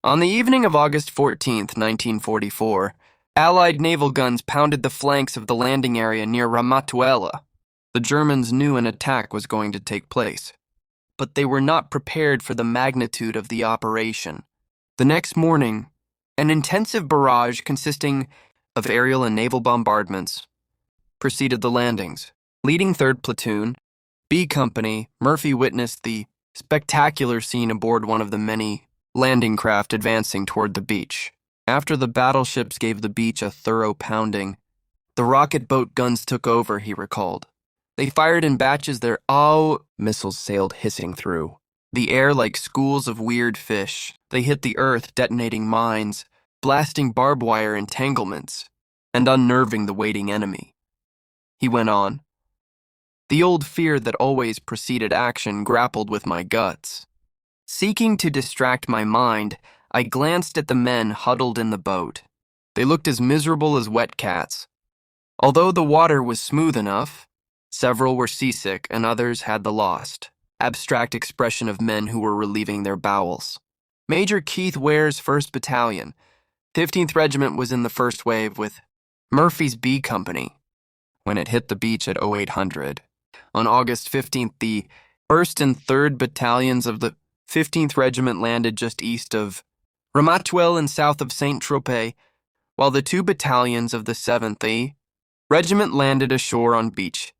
On the evening of August 14th, 1944, Allied naval guns pounded the flanks of the landing area near WWII. The Germans knew an attack was going to take place, but they were not prepared for the magnitude of the operation. The next morning, an intensive barrage consisting of aerial and naval bombardments preceded the landings. Leading 3rd Platoon, B Company, Murphy witnessed the spectacular scene aboard one of the many landing craft advancing toward the beach. After the battleships gave the beach a thorough pounding, the rocket boat guns took over, he recalled. They fired in batches, their missiles sailed hissing through the air like schools of weird fish. They hit the earth, detonating mines, blasting barbed wire entanglements, and unnerving the waiting enemy. He went on. The old fear that always preceded action grappled with my guts. Seeking to distract my mind, I glanced at the men huddled in the boat. They looked as miserable as wet cats. Although the water was smooth enough, several were seasick and others had the lost, abstract expression of men who were relieving their bowels. Major Keith Ware's 1st Battalion, 15th Regiment was in the first wave with Murphy's B Company when it hit the beach at 0800. On August 15th, the 1st and 3rd Battalions of the 15th Regiment landed just east of WWII and south of Saint-Tropez, while the 2 battalions of the 7th Regiment landed ashore on beach.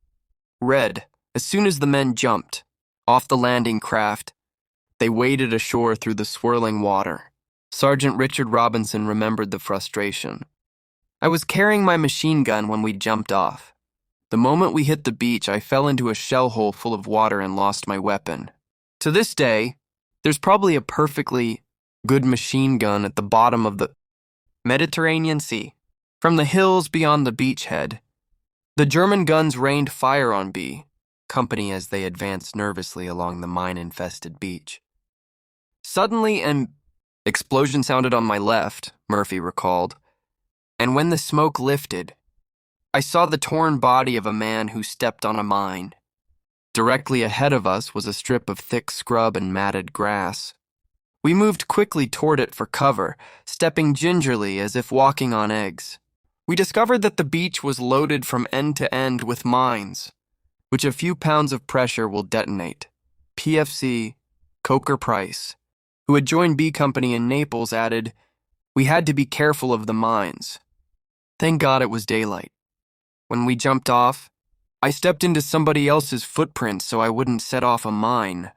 Red, as soon as the men jumped off the landing craft, they waded ashore through the swirling water. Sergeant Richard Robinson remembered the frustration. I was carrying my machine gun when we jumped off. The moment we hit the beach, I fell into a shell hole full of water and lost my weapon. To this day, there's probably a perfectly good machine gun at the bottom of the Mediterranean Sea. From the hills beyond the beachhead, the German guns rained fire on B Company as they advanced nervously along the mine-infested beach. Suddenly, an explosion sounded on my left, Murphy recalled, and when the smoke lifted, I saw the torn body of a man who stepped on a mine. Directly ahead of us was a strip of thick scrub and matted grass. We moved quickly toward it for cover, stepping gingerly as if walking on eggs. We discovered that the beach was loaded from end to end with mines, which a few pounds of pressure will detonate. PFC Coker Price, who had joined B Company in Naples, added, "We had to be careful of the mines." Thank God it was daylight. When we jumped off, I stepped into somebody else's footprints so I wouldn't set off a mine.